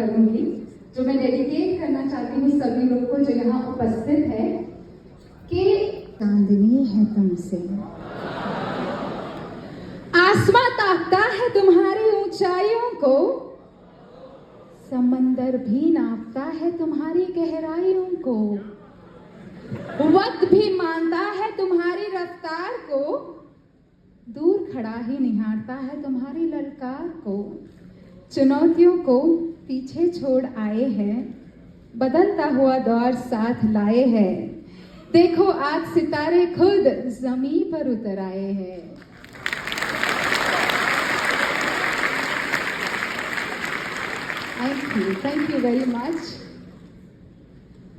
करूंगी, जो मैं डेडिकेट करना चाहती हूँ सभी लोग को जो यहाँ उपस्थित है, कि चांदनी है तुमसे, आसमां ताकता है तुम्हारी ऊंचाइयों को, समंदर भी नापता है तुम्हारी गहराइयों को, वक्त भी मानता है तुम्हारी रफ्तार को, दूर खड़ा ही निहारता है तुम्हारी ललकार को, चुनौतियों को पीछे छोड़ आए हैं, बदलता हुआ दौर साथ लाए हैं, देखो आज सितारे खुद जमीन पर उतर आए हैं। Thank you very much.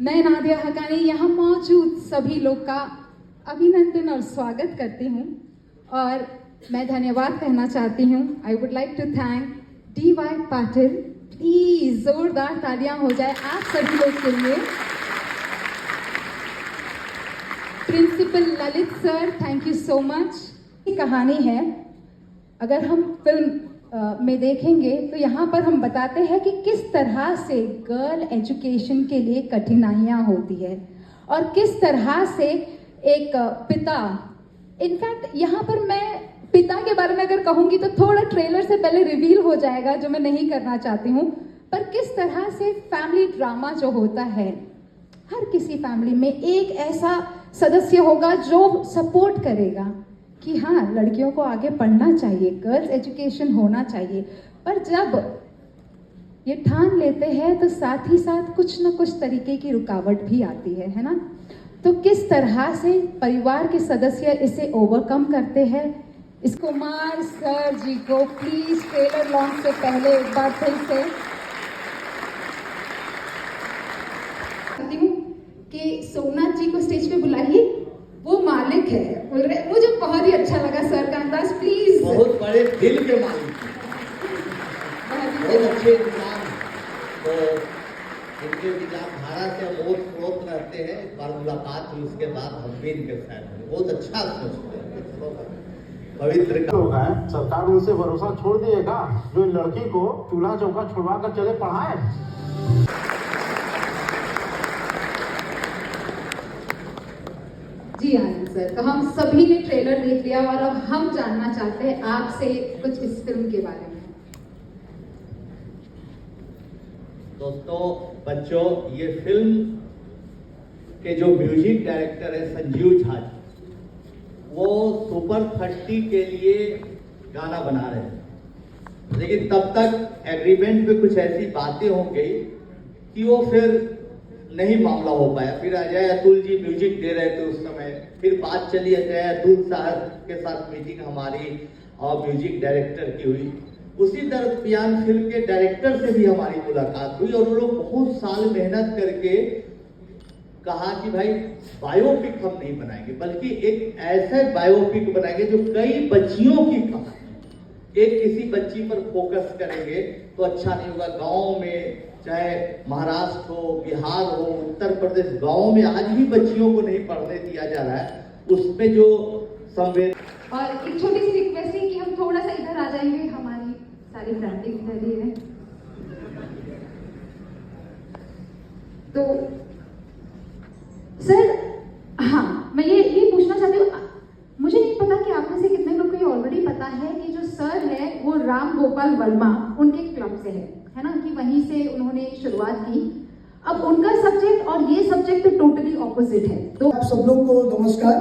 मैं नादिया हकानी यहाँ मौजूद सभी लोग का अभिनंदन और स्वागत करती हूँ और मैं धन्यवाद कहना चाहती हूँ। I would like to thank D.Y. Patil. Please जोरदार तालियां हो जाए आप सभी लोग के लिए। Principal Lalit sir, thank you so much. ये कहानी है, अगर हम फिल्म में देखेंगे तो यहाँ पर हम बताते हैं कि किस तरह से गर्ल एजुकेशन के लिए कठिनाइयाँ होती है और किस तरह से एक पिता, इनफैक्ट यहाँ पर मैं पिता के बारे में अगर कहूँगी तो थोड़ा ट्रेलर से पहले रिवील हो जाएगा, जो मैं नहीं करना चाहती हूँ, पर किस तरह से फैमिली ड्रामा जो होता है, हर किसी फैमिली में एक ऐसा सदस्य होगा जो सपोर्ट करेगा कि हाँ लड़कियों को आगे पढ़ना चाहिए, गर्ल्स एजुकेशन होना चाहिए, पर जब ये ठान लेते हैं तो साथ ही साथ कुछ न कुछ तरीके की रुकावट भी आती है ना। तो किस तरह से परिवार के सदस्य इसे ओवरकम करते हैं, इस कुमार सर जी को प्लीज ट्रेलर लॉन्च से पहले एक बार फिर से कि सोमनाथ जी को स्टेज पे बुलाइए, वो मालिक है, बोल रहे। मुझे बहुत ही अच्छा लगा सर का अंदाज, प्लीज। बहुत बड़े दिल के मालिक, बहुत अच्छे इंसान, तो इनके विचारधारा से हम बहुत स्रोत रहते हैं। एक बार मुलाकात हुई, उसके बाद हम भी इनके फैन हुए, बहुत अच्छा सोचते हैं, पवित्र लोग हैं। सरकार उनसे भरोसा छोड़ दिएगा जो लड़की को चूल्हा चौका छुड़वा कर चले पढ़ाए। जी आनंद सर, तो हम सभी ने ट्रेलर देख लिया और अब हम जानना चाहते हैं आपसे कुछ इस फिल्म के बारे में। दोस्तों, बच्चों, ये फिल्म के जो म्यूजिक डायरेक्टर है संजीव झा, वो सुपर 30 के लिए गाना बना रहे हैं, लेकिन तब तक एग्रीमेंट पे कुछ ऐसी बातें हो गई कि वो फिर नहीं मामला हो पाया। फिर अजय अतुल जी म्यूजिक दे रहे थे उस समय, फिर बात चली अजय अतुल साहब के साथ मीटिंग हमारी और म्यूजिक डायरेक्टर की हुई। उसी दरमियान फिल्म के डायरेक्टर से भी हमारी मुलाकात हुई और वो लोग बहुत साल मेहनत करके कहा कि भाई बायोपिक हम नहीं बनाएंगे, बल्कि एक ऐसा बायोपिक बनाएंगे जो कई बच्चियों की कहानी, एक किसी बच्ची पर फोकस करेंगे तो अच्छा नहीं होगा। गाँव में, चाहे महाराष्ट्र हो, बिहार हो, उत्तर प्रदेश, गाँव में आज भी बच्चियों को नहीं पढ़ने दिया जा रहा है, उसमें जो संवेद। और एक छोटी सी रिक्वेस्ट है कि हम थोड़ा सा इधर आ जाएंगे, हमारी सारी फैमिली इधर ही है। तो सर, हाँ मैं ये पूछना चाहती हूँ, मुझे नहीं पता कि आप में से कितने लोग को ये ऑलरेडी पता है कि जो सर है वो राम गोपाल वर्मा उनके क्लब से है ना, कि वहीं से उन्होंने शुरुआत की। अब उनका सब्जेक्ट और ये सब्जेक्ट तो टोटली ऑपोजिट है। तो आप सब लोग को नमस्कार।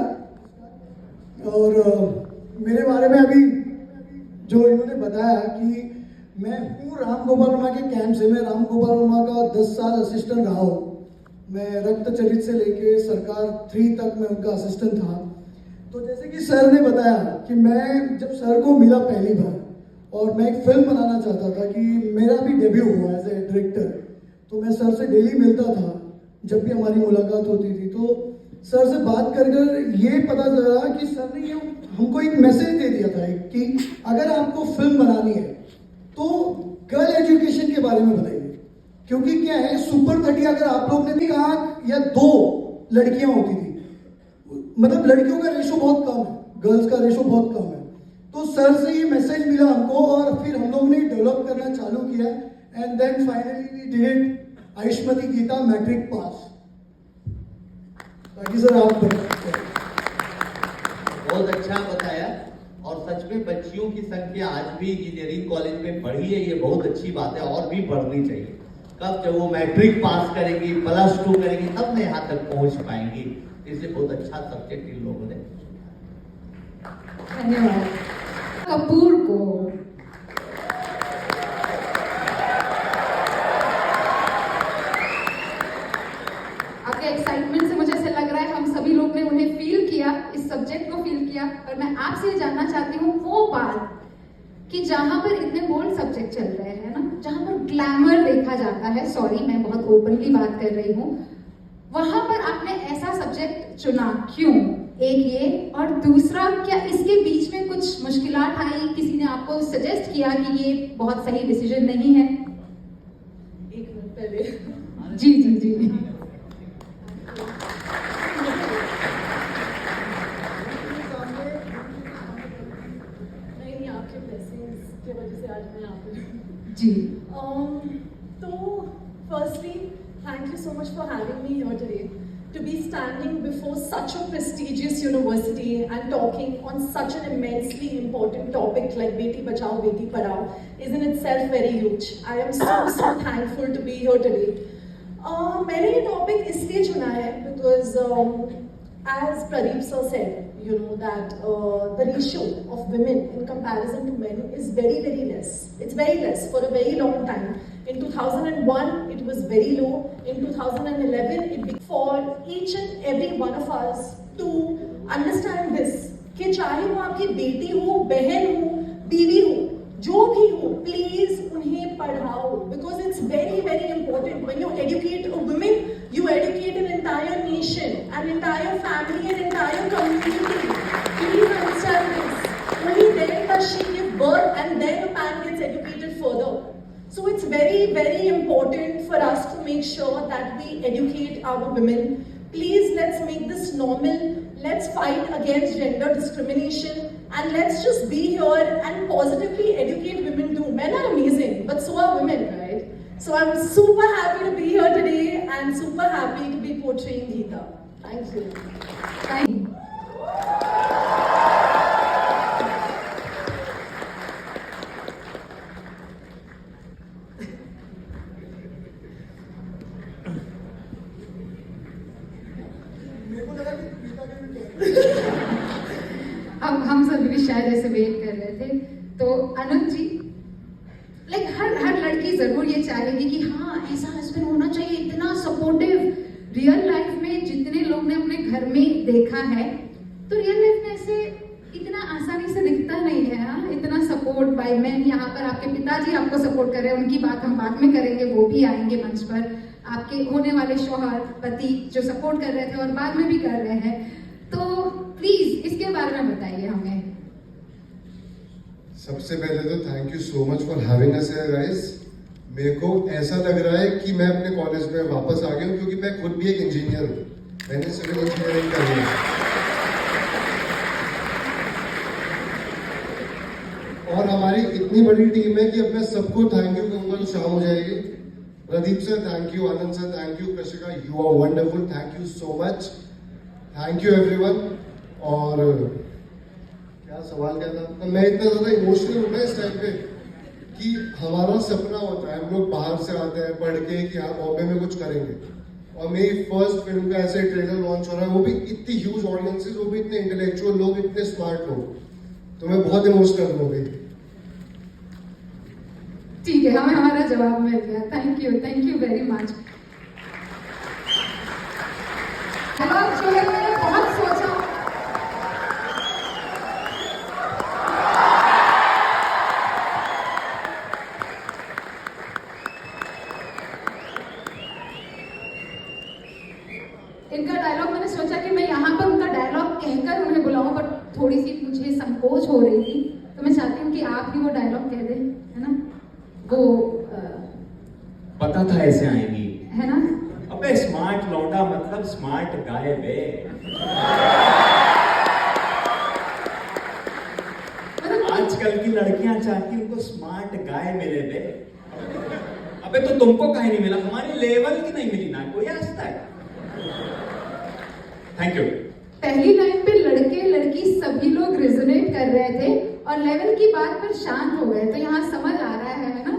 और मेरे बारे में अभी जो इन्होंने बताया कि मैं हूँ राम गोपाल वर्मा के कैंप से, मैं राम गोपाल वर्मा का 10 साल असिस्टेंट रहा हूँ। मैं रक्त चरित से लेके सरकार 3 तक मैं उनका असिस्टेंट था। तो जैसे कि सर ने बताया कि मैं जब सर को मिला पहली बार और मैं एक फिल्म बनाना चाहता था कि मेरा भी डेब्यू हुआ एज ए डायरेक्टर, तो मैं सर से डेली मिलता था जब भी हमारी मुलाकात होती थी। तो सर से बात कर ये पता चला कि सर ने ये हमको एक मैसेज दे दिया था कि अगर आपको फिल्म बनानी है तो गर्ल एजुकेशन के बारे में बताइए। क्योंकि क्या है, सुपर 30 अगर आप लोग ने भी कहा या 2 लड़कियां होती थी, मतलब लड़कियों का रेशो बहुत कम है, गर्ल्स का रेशो बहुत कम है। तो सर से ये मैसेज मिला हमको और फिर हम लोग ने डेवलप करना चालू किया and then finally we did Aishmati Geeta Matric Pass. बाकी सर आप बताइए। बहुत अच्छा बताया, और सच में बच्चियों की संख्या आज भी इंजीनियरिंग कॉलेज में बढ़ी है, ये बहुत अच्छी बात है और भी बढ़नी चाहिए। कब जब वो मैट्रिक पास करेंगी, +2 करेंगी, तब न यहाँ तक पहुँच पाएंगी। इसलिए बहुत अच्छा सब्जेक्ट इन लोगों ने। धन्यवाद कपूर को। आपके एक्साइटमेंट से मुझे ऐसा लग रहा है हम सभी लोग ने उन्हें फील किया, इस सब्जेक्ट को फील किया। और मैं आपसे जानना चाहती हूँ वो बात कि जहां पर इतने बोल्ड सब्जेक्ट चल रहे हैं ना, जहां पर ग्लैमर देखा जाता है, सॉरी मैं बहुत ओपनली बात कर रही हूँ, वहां पर आपने ऐसा सब्जेक्ट चुना क्यों? एक ये, और दूसरा क्या इसके बीच में कुछ मुश्किलात आई? किसी ने आपको सजेस्ट किया कि ये बहुत सही डिसीजन नहीं है? एक मिनट पहले। जी जी जी। नहीं, आपके ब्लेसिंग्स की वजह से आज मैं यहाँ पे हूँ। जी तो firstly, thank you so much for having me here today. To be standing before such a prestigious university and talking on such an immensely important topic like Beti Bachao, Beti Padhao is in itself very huge. I am so thankful to be here today. मैंने ये topic इसलिए चुना है because as Pradeep sir said, you know that the ratio of women in comparison to men is very less. It's very less for a very long time. In 2001, it was very low. In 2011, it for each and every one of us to understand this कि चाहे वो आपकी बेटी हो, बहन हो, बीवी हो, जो भी हो, please उन्हें पढ़ाओ because it's very important. When you educate a woman, you educate an entire nation, an entire family, an entire community. Please understand this. Only then does she give birth and then a man gets educated further. So it's very important for us to make sure that we educate our women. Please, let's make this normal. Let's fight against gender discrimination and let's just be here and positively educate women too. Men are amazing, but so are women, right? So I'm super happy to be here today and super happy to be portraying Geeta. Thank you. Thank you. हम सब भी शायद ऐसे wait कर रहे थे। तो अनुज जी, like हर लड़की जरूर ये चाहेगी कि हाँ ऐसा हस्बैंड होना चाहिए, इतना सपोर्टिव। रियल लाइफ में जितने लोग ने अपने घर में देखा है, तो रियल लाइफ में ऐसे इतना आसानी से दिखता नहीं है। हाँ, इतना सपोर्ट बाय मैन। यहाँ पर आपके पिताजी आपको सपोर्ट कर रहे हैं, उनकी बात हम बाद में करेंगे, वो भी आएंगे मंच पर। आपके होने वाले शौहर, पति जो सपोर्ट कर रहे थे और बाद में भी कर रहे हैं, तो प्लीज इसके बारे में बताइए हमें। सबसे पहले तो thank you so much for having us here guys. मेरे को ऐसा लग रहा है कि मैं अपने कॉलेज में वापस आ गया हूँ, क्योंकि मैं खुद भी एक इंजीनियर हूँ। मैंने सिविल इंजीनियरिंग करी है और हमारी इतनी बड़ी टीम है कि अब मैं सबको थैंक यू कहूँगा तो शाम हो जाएगी। Pradeep sir thank you, Anand sir thank you, Krishika you are wonderful, thank you so much, thank you everyone. और क्या सवाल क्या था? मैं इतना ज्यादा इमोशनल हूँ ना इस टाइम पे कि हमारा सपना होता है, हम लोग बाहर से आते हैं पढ़ के कि हाँ बॉम्बे में कुछ करेंगे, और मेरी फर्स्ट फिल्म का ऐसे ट्रेलर लॉन्च हो रहा है, वो भी इतनी ह्यूज ऑडियंसेस, वो भी इतने इंटेलेक्चुअल लोग, इतने स्मार्ट लोग, तो मैं बहुत इमोशनल हो गई। ठीक है, हमें हमारा जवाब मिल गया। Thank you very much. जो है मैंने बहुत सोचा, इनका डायलॉग मैंने सोचा कि मैं यहाँ पर उनका डायलॉग कहकर उन्हें बुलाऊं, पर थोड़ी सी मुझे संकोच हो रही थी, तो मैं चाहती हूँ कि आप ही वो डायलॉग कह दें, है ना? वो पता था ऐसे आएंगी, है ना? अबे स्मार्ट लौंडा मतलब स्मार्ट गाय बे। आजकल की लड़कियां चाहती उनको स्मार्ट गाय मिले बे। अबे तो तुमको कहीं नहीं मिला, हमारी लेवल की नहीं मिली ना कोई आज तक। Thank you. पहली लाइन पे लड़के लड़की सभी लोग रिजोनेट कर रहे थे और लेवल की बात पर शांत हो गए, तो यहाँ समझ आ रहा है ना।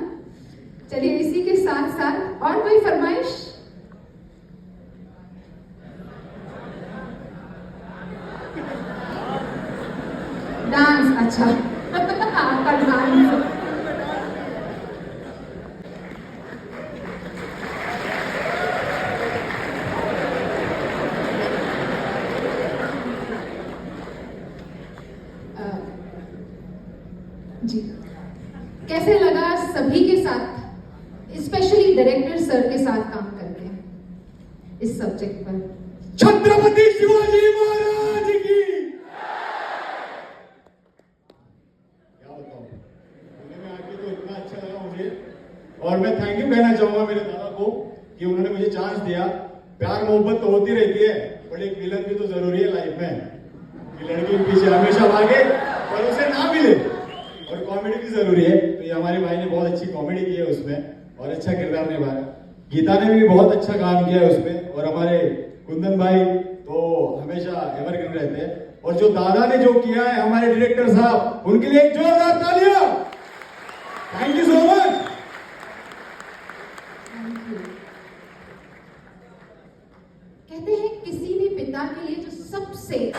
चलिए इसी के साथ साथ और कोई फरमाइश? डांस, अच्छा आपका डांस। जी, कैसे लगा सभी के साथ, स्पेशली डायरेक्टर सर के साथ काम करके इस सब्जेक्ट पर? छत्रपति शिवाजी महाराज की। क्या बताऊं, पुणे में आके तो इतना अच्छा लगा मुझे, और मैं थैंक यू कहना चाहूंगा मेरे दादा को कि उन्होंने मुझे चांस दिया। प्यार मोहब्बत तो होती रहती है, पर एक विलन भी तो जरूरी है लाइफ में, कि लड़की के पीछे हमेशा भागे और उसे ना मिले, और कॉमेडी भी जरूरी है। तो ये हमारे भाई ने बहुत अच्छी कॉमेडी की है उसमें और अच्छा किरदार निभाया। गीता ने भी बहुत अच्छा काम किया है उसमें, और हमारे कुंदन भाई तो हमेशा एवरग्रीन रहते हैं। और जो दादा ने जो किया है हमारे डायरेक्टर साहब, उनके लिए एक जोरदार तालियां। Thank you so much. कहते हैं किसी भी पिता के लिए जो सबसे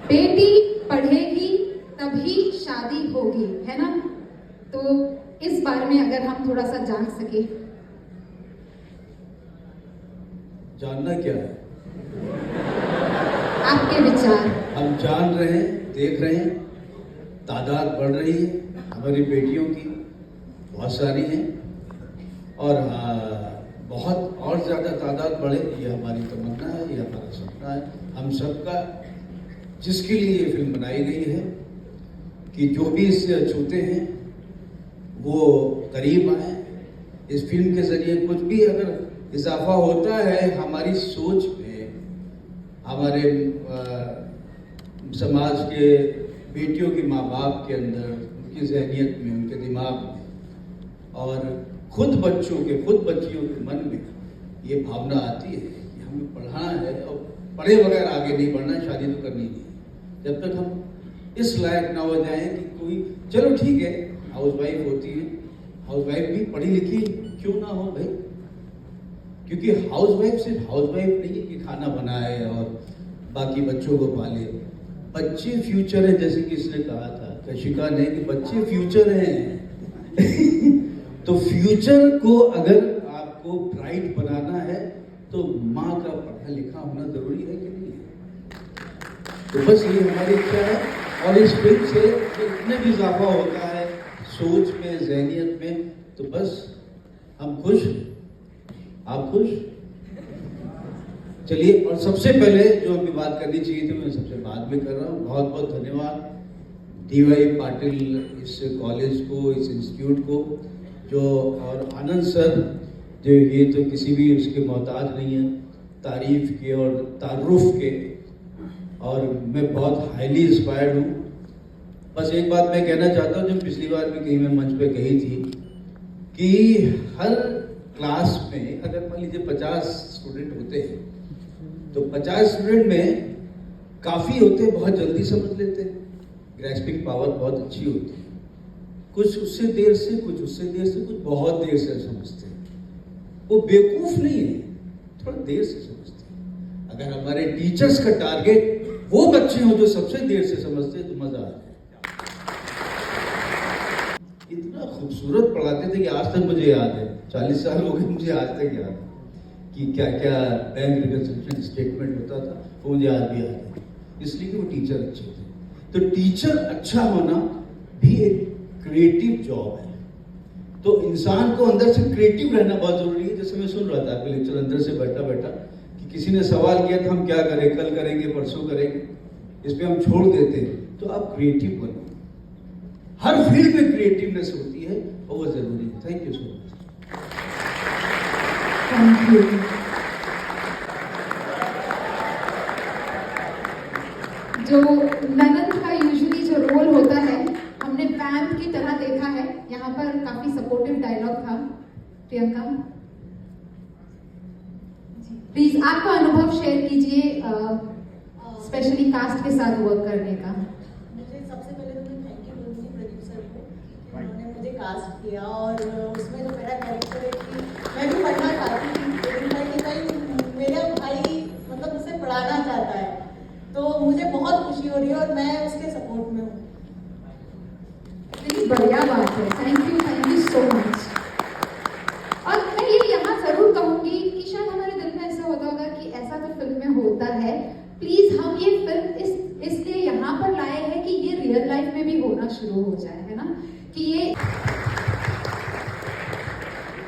बेटी पढ़ेगी तभी शादी होगी, है ना? तो इस बारे में अगर हम थोड़ा सा जान सके। जानना क्या है, आपके विचार। हम जान रहे हैं, देख रहे हैं, तादाद बढ़ रही है हमारी बेटियों की, बहुत सारी हैं, और बहुत और ज्यादा तादाद बढ़े, ये हमारी तमन्ना है, ये हमारा सपना है हम सबका, जिसके लिए ये फिल्म बनाई गई है कि जो भी इससे अछूते हैं वो करीब आए। इस फिल्म के जरिए कुछ भी अगर इजाफा होता है हमारी सोच में, हमारे समाज के बेटियों के माँ बाप के अंदर, उनकी जहनियत में, उनके दिमाग में, और खुद बच्चियों के मन में ये भावना आती है कि हमें पढ़ना है, और पढ़े बगैर आगे नहीं बढ़ना, शादी तो करनी नहीं है जब तक हम इस लायक ना हो जाए कि कोई, चलो ठीक है हाउस वाइफ होती है, हाउस वाइफ भी पढ़ी लिखी क्यों ना हो भाई, क्योंकि हाउस वाइफ सिर्फ हाउस वाइफ नहीं है कि खाना बनाए और बाकी बच्चों को पाले। बच्चे फ्यूचर है, जैसे कि इसने कहा था कशिका ने कि बच्चे फ्यूचर हैं तो फ्यूचर को अगर आपको ब्राइट बनाना है तो माँ का पढ़ा लिखा होना जरूरी है कि नहीं है? तो बस ये हमारी इच्छा है, और इस फिल्म से इतने भी इजाफा होता है सोच में, जहनियत में, तो बस हम खुश, आप खुश। चलिए, और सबसे पहले जो अभी बात करनी चाहिए थी मैं सबसे बाद में कर रहा हूँ। बहुत बहुत धन्यवाद DY पाटिल इस कॉलेज को, इस इंस्टीट्यूट को, जो, और आनंद सर जो ये तो किसी भी उसके मोहताज नहीं है तारीफ के और तारुफ के, और मैं बहुत हाईली इंस्पायर्ड हूँ। बस एक बात मैं कहना चाहता हूँ, जो पिछली बार भी कहीं मैं मंच पे कही थी कि हर क्लास में अगर मान लीजिए 50 स्टूडेंट होते हैं तो 50 स्टूडेंट में काफ़ी होते हैं बहुत जल्दी समझ लेते हैं, ग्रैस्पिंग पावर बहुत अच्छी होती है, कुछ उससे देर से, कुछ उससे देर से, कुछ बहुत देर से समझते हैं। वो बेवकूफ़ नहीं है, थोड़ा देर से समझते हैं। अगर हमारे टीचर्स का टारगेट वो बच्चे हों जो सबसे देर से समझते हैं तो मज़ा आता है। इतना खूबसूरत पढ़ाते थे कि आज तक मुझे याद है, 40 साल हो गए मुझे आज तक याद है कि क्या क्या बैंक रिकन्सिलिएशन स्टेटमेंट होता था, वो मुझे आज भी याद है, इसलिए कि वो टीचर अच्छे थे। तो टीचर अच्छा होना भी एक क्रिएटिव जॉब है, तो इंसान को अंदर से क्रिएटिव रहना बहुत जरूरी है। जैसे मैं सुन रहा था आपके लेक्चर, अंदर से बैठा बैठा कि किसी ने सवाल किया था हम क्या करें, कल करेंगे, परसों करेंगे, इस पे हम छोड़ देते हैं। तो आप क्रिएटिव बनो, हर फील्ड में क्रिएटिवनेस होती है और वो जरूरी है। Thank you so much. Thank you. जो ननद का यूजुअली जो रोल होता है हमने वैम्प की तरह देखा है, यहाँ पर काफी सपोर्टिव डायलॉग था। प्रियंका प्लीज आपका अनुभव शेयर कीजिए स्पेशली कास्ट के साथ वर्क करने का। मुझे सबसे पहले तो मैं थैंक यू बोलूँगी प्रदीप सर को, उन्होंने मुझे कास्ट किया और उसमें जो मेरा कैरेक्टर है कि मैं भी पढ़ना चाहती थी, लेकिन मैं कि भाई मेरा भाई मतलब मुझसे पढ़ाना चाहता है, तो मुझे बहुत खुशी हो रही है और मैं उसके सपोर्ट में हूँ। कितनी बढ़िया बात है, थैंक यू सो मच। और मैं ये यहाँ जरूर कहूँगी कि शायद हमारे दिल में ऐसा होता होगा कि ऐसा तो फिल्म में होता है, प्लीज हम ये फिल्म इसलिए यहाँ पर लाए हैं कि ये रियल लाइफ में भी होना शुरू हो जाए, है ना। कि ये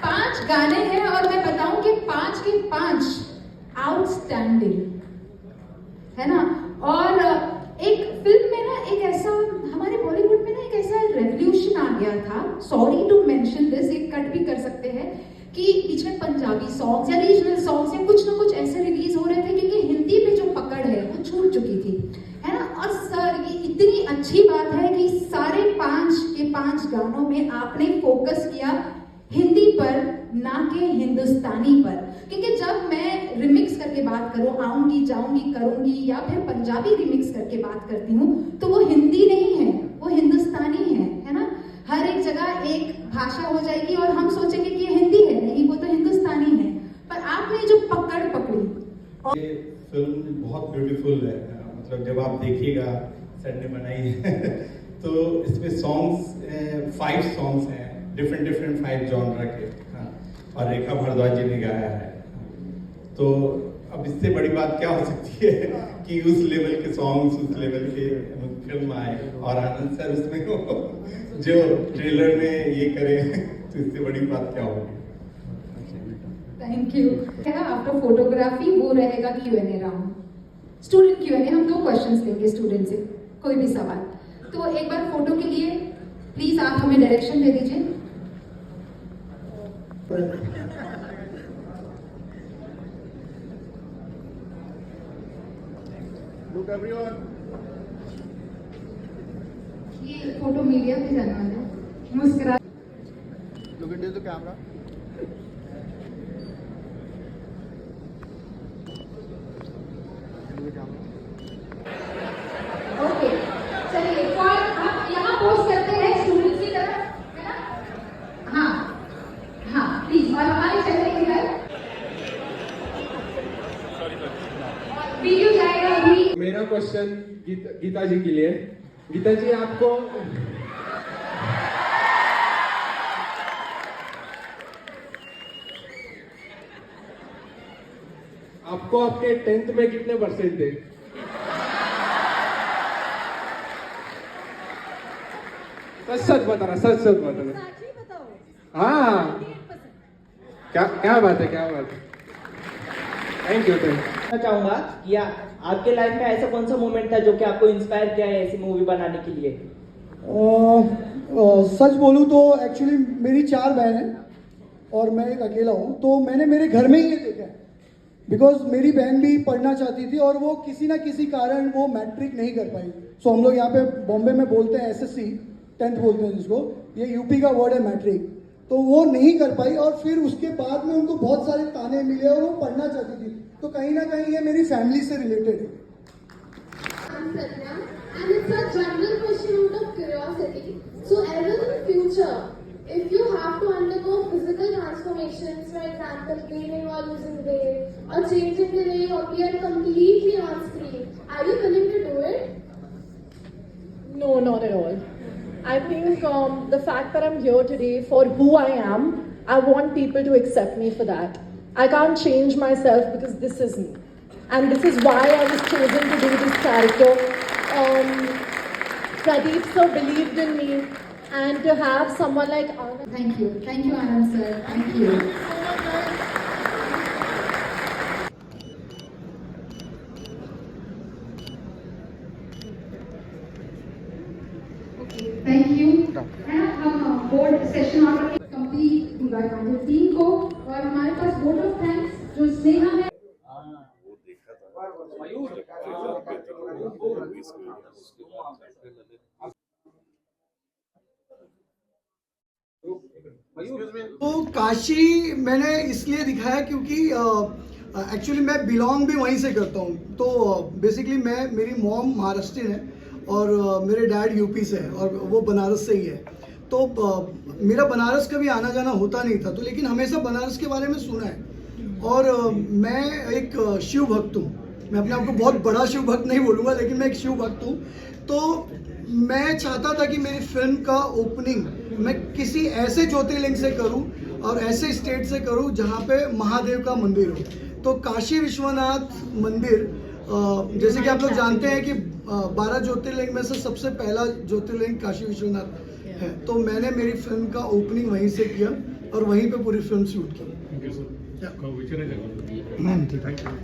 5 गाने हैं और मैं बताऊं कि 5 के 5 आउटस्टैंडिंग है ना। और एक फिल्म में ना एक ऐसा हमारे बॉलीवुड में ना एक ऐसा रेवोल्यूशन आ गया था, सॉरी टू मेंशन दिस, एक कट भी कर सकते हैं, कि बीच में पंजाबी सॉन्ग्स या रीजनल सॉन्ग्स या कुछ ना कुछ ऐसे रिलीज हो रहे थे क्योंकि हिंदी पे जो पकड़ है वो छूट चुकी थी, है ना। और सर ये इतनी अच्छी बात है कि सारे 5 के 5 गानों में आपने फोकस किया हिंदी पर ना कि हिंदुस्तानी पर, क्योंकि जब मैं रिमिक्स करके बात करूं, आऊंगी जाऊंगी करूंगी या फिर पंजाबी रिमिक्स करके बात करती हूँ तो वो हिंदी नहीं है, वो हिंदुस्तानी है ना। हर एक जगह एक भाषा हो जाएगी और हम सोचेंगे कि ये हिंदी है, नहीं वो तो हिंदुस्तानी है। पर आपने जो पकड़ पकड़ी, ये फिल्म बहुत ब्यूटीफुल है, मतलब जब आप देखिएगा सर ने बनाई है तो इसमें सॉन्ग्स 5 सॉन्ग्स हैं डिफरेंट 5 जॉनर के, हाँ, और रेखा भारद्वाज जी ने गाया है। तो अब इससे बड़ी बात क्या हो सकती है कि उस लेवल के सॉन्ग्स, उस लेवल के फिल्म आए और आनंद सर उसमें हो जो ट्रेलर में ये करें तो इससे बड़ी बात क्या होगी। Thank you. आफ्टर फोटोग्राफी वो रहेगा Q&A राउंड, स्टूडेंट Q&A। हम 2 क्वेश्चंस लेंगे स्टूडेंट से, कोई भी सवाल। तो एक बार फोटो के लिए प्लीज आप हमें डायरेक्शन दे दीजिए। Look everyone. ये फोटो मीडिया पे जाने वाला है, मुस्कुरा। Look into the camera. Into the camera. Okay चलिए, कौन आप यहाँ पोस्ट करते हैं स्टूडेंट्स की तरफ, है ना। हाँ हाँ प्लीज, और हमारे चैनल के घर वीडियो जाएगा अभी। मेरा क्वेश्चन गीता जी के लिए। गीता जी आपको आपके 10th में कितने परसेंट थे? सच बताना, सच बताना। हाँ क्या बात है, क्या बात है। Thank you. मैं चाहूंगा कि आपके लाइफ में ऐसा कौन सा मोमेंट था जो कि आपको इंस्पायर किया है ऐसी मूवी बनाने के लिए? सच बोलूँ तो एक्चुअली मेरी 4 बहन हैं और मैं एक अकेला हूँ, तो मैंने मेरे घर में ही ये देखा है। बिकॉज मेरी बहन भी पढ़ना चाहती थी और वो किसी ना किसी कारण वो मैट्रिक नहीं कर पाई। सो हम लोग यहाँ पे बॉम्बे में बोलते हैं SSC 10th बोलते हैं जिसको, ये यूपी का वर्ड है मैट्रिक। तो वो नहीं कर पाई और फिर उसके बाद में उनको बहुत सारे ताने मिले और वो पढ़ना चाहती थी। तो कहीं ना कहीं ये मेरी फैमिली से रिलेटेड है। And it's a general question out of curiosity. So ever in future, if you have to undergo physical transformations, for example, gaining or losing weight, or changing the way you appear completely on screen, are you willing to do it? No, not at all. I think the fact that I'm here today for who I am, I want people to accept me for that. I can't change myself because this is me. And this is why I was chosen to do this character. Pradeep sir believed in me, and to have someone like Anand. Thank you Anand sir, thank you. Thank you. हम board session order complete team को और हमारे पास vote of thanks जो स्नेहा है। तो काशी मैंने इसलिए दिखाया क्योंकि एक्चुअली मैं बिलोंग भी वहीं से करता हूँ। तो बेसिकली मेरी मॉम महाराष्ट्रियन है और मेरे डैड यूपी से है और वो बनारस से ही है। तो मेरा बनारस कभी आना जाना होता नहीं था, तो लेकिन हमेशा बनारस के बारे में सुना है। और मैं एक शिव भक्त हूँ। मैं अपने आप को बहुत बड़ा शिव भक्त नहीं बोलूँगा, लेकिन मैं एक शिव भक्त हूँ। तो मैं चाहता था कि मेरी फिल्म का ओपनिंग मैं किसी ऐसे ज्योतिर्लिंग से करूं और ऐसे स्टेट से करूं जहां पे महादेव का मंदिर हो। तो काशी विश्वनाथ मंदिर, जैसे कि आप लोग जानते हैं कि 12 ज्योतिर्लिंग में से सबसे पहला ज्योतिर्लिंग काशी विश्वनाथ है। तो मैंने मेरी फिल्म का ओपनिंग वहीं से किया और वहीं पे पूरी फिल्म शूट की।